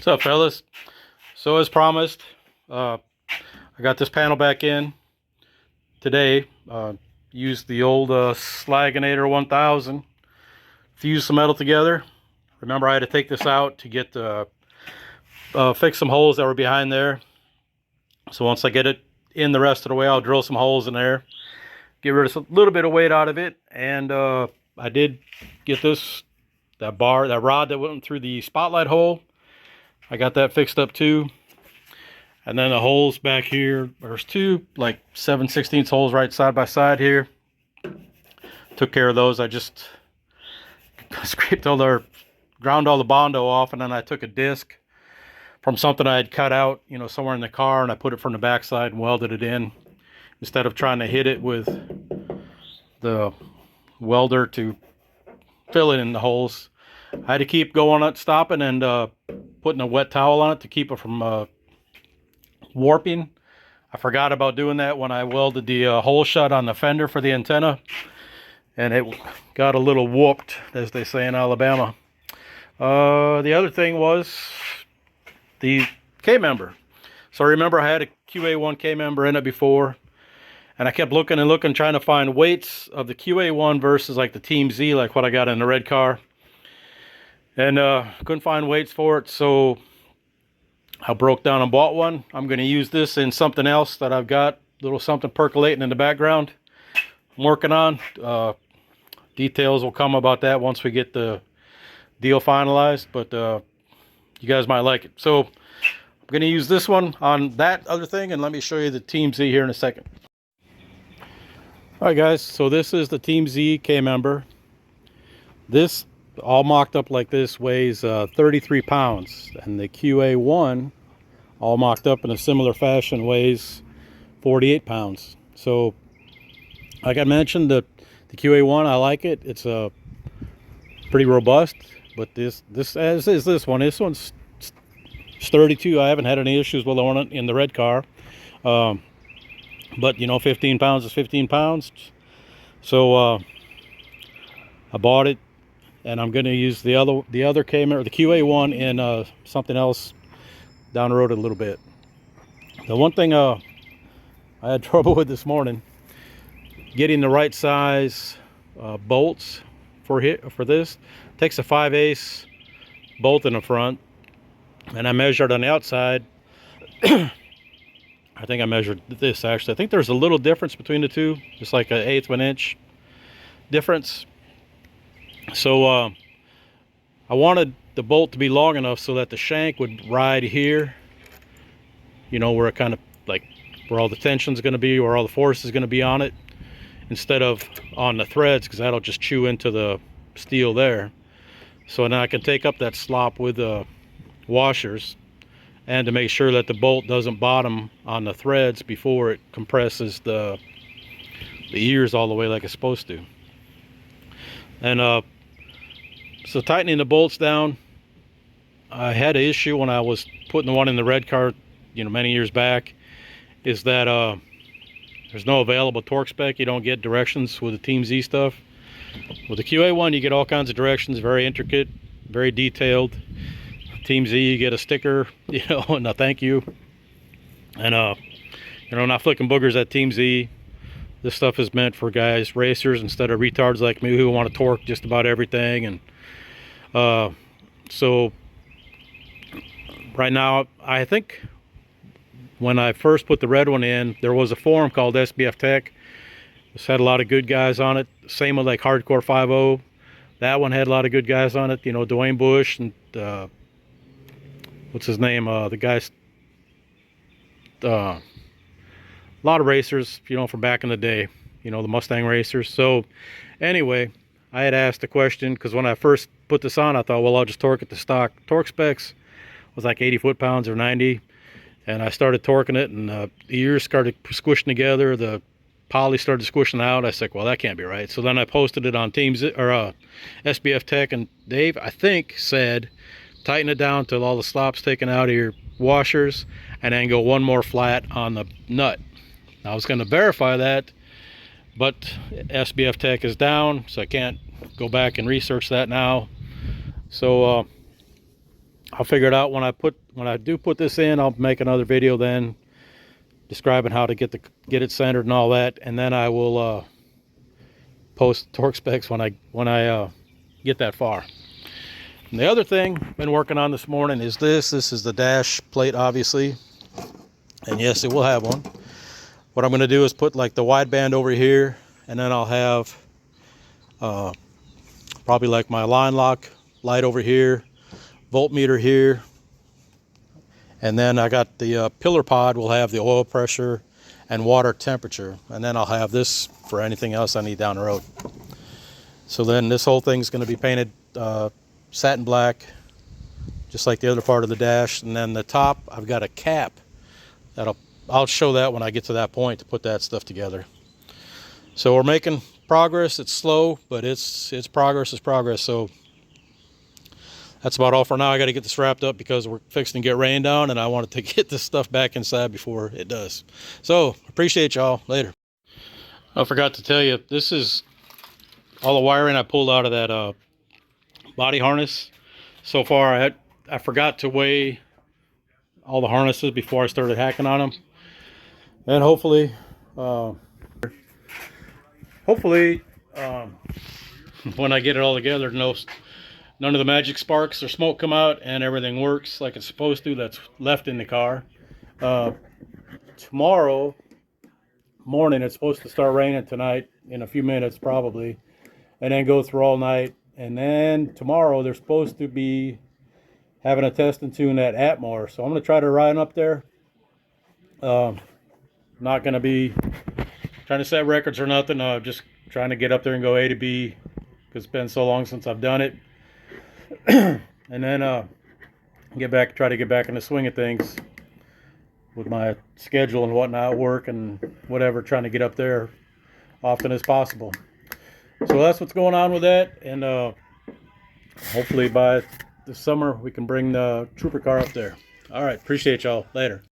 What's up, fellas? So as promised, I got this panel back in today. Used the old Slaginator 1000, fused some metal together. Remember, I had to take this out to get fix some holes that were behind there. So once I get it in the rest of the way, I'll drill some holes in there, get rid of a little bit of weight out of it. And I did get that rod that went through the spotlight hole. I got that fixed up too. And then the holes back here, there's two like 7/16 holes right side by side here. Took care of those. I just ground all the Bondo off, and then I took a disc from something I had cut out, somewhere in the car, and I put it from the backside and welded it in instead of trying to hit it with the welder to fill it in the holes. I had to keep going on, stopping, and putting a wet towel on it to keep it from warping. I forgot about doing that when I welded the hole shut on the fender for the antenna, and it got a little whooped, as they say in Alabama. The other thing was the K-member. So remember, I had a QA1 K-member in it before, and I kept looking and looking, trying to find weights of the QA1 versus like the Team Z, like what I got in the red car. And couldn't find weights for it, so I broke down and bought one. I'm going to use this in something else that I've got, a little something percolating in the background I'm working on. Details will come about that once we get the deal finalized, but you guys might like it. So I'm going to use this one on that other thing, and let me show you the Team Z here in a second. All right, guys, so this is the Team Z K-member. This, all mocked up like this, weighs 33 pounds, and the QA1, all mocked up in a similar fashion, weighs 48 pounds. So like I mentioned, the QA1, I like it. It's pretty robust, but this as is this one. This one's sturdy too. I haven't had any issues with it in the red car. But 15 pounds is 15 pounds. So I bought it, and I'm going to use the other K-member, the QA1, in something else down the road a little bit. The one thing I had trouble with this morning, getting the right size bolts for this. It takes a 5/8 bolt in the front, and I measured on the outside. I think I measured this actually. I think there's a little difference between the two, just like an 1/8 of an inch difference. So I wanted the bolt to be long enough so that the shank would ride here, where it kind of like where all the tension's going to be, where all the force is going to be on it, instead of on the threads, because that'll just chew into the steel there. So now I can take up that slop with the washers, and to make sure that the bolt doesn't bottom on the threads before it compresses the ears all the way like it's supposed to. And so tightening the bolts down, I had an issue when I was putting the one in the red car, many years back, is that there's no available torque spec. You don't get directions with the Team Z stuff. With the QA1, you get all kinds of directions, very intricate, very detailed. Team Z, you get a sticker, and a thank you. And not flicking boogers at Team Z. This stuff is meant for guys, racers, instead of retards like me who want to torque just about everything. And so right now, I think when I first put the red one in, there was a forum called SBF Tech. It's had a lot of good guys on it. Same with like Hardcore 5.0. That one had a lot of good guys on it. Duane Busch and what's his name? The guys. A lot of racers, from back in the day. The Mustang racers. So anyway, I had asked a question because when I first put this on, I thought, well, I'll just torque it to stock. Torque specs was like 80 foot-pounds or 90. And I started torquing it, and the ears started squishing together. The poly started squishing out. I said, well, that can't be right. So then I posted it on SBF Tech, and Dave, I think, said, tighten it down till all the slop's taken out of your washers, and then go one more flat on the nut. Now, I was going to verify that, but SBF Tech is down, so I can't go back and research that now. So I'll figure it out when I do put this in. I'll make another video then describing how to get it centered and all that, and then I will post torque specs when I get that far. And the other thing I've been working on this morning is this. This is the dash plate, obviously, and yes, it will have one. What I'm going to do is put like the wideband over here, and then I'll have probably like my line lock light over here, voltmeter here, and then I got the pillar pod will have the oil pressure and water temperature, and then I'll have this for anything else I need down the road. So then this whole thing's going to be painted satin black, just like the other part of the dash. And then the top, I've got a cap I'll show that when I get to that point to put that stuff together. So we're making progress. It's slow, but it's progress is progress. So that's about all for now. I got to get this wrapped up because we're fixing to get rain down, and I wanted to get this stuff back inside before it does. So appreciate y'all. Later. I forgot to tell you, this is all the wiring I pulled out of that body harness. So far, I forgot to weigh all the harnesses before I started hacking on them, and hopefully when I get it all together, none of the magic sparks or smoke come out, and everything works like it's supposed to that's left in the car. Tomorrow morning, it's supposed to start raining tonight in a few minutes probably, and then go through all night. And then tomorrow they're supposed to be having a test and tune at Atmore, so I'm going to try to ride up there. Not going to be trying to set records or nothing. Just trying to get up there and go A to B because it's been so long since I've done it. And then try to get back in the swing of things with my schedule and whatnot, work and whatever, trying to get up there often as possible. So that's what's going on with that, and hopefully by this summer we can bring the trooper car up there. All right, appreciate y'all. Later.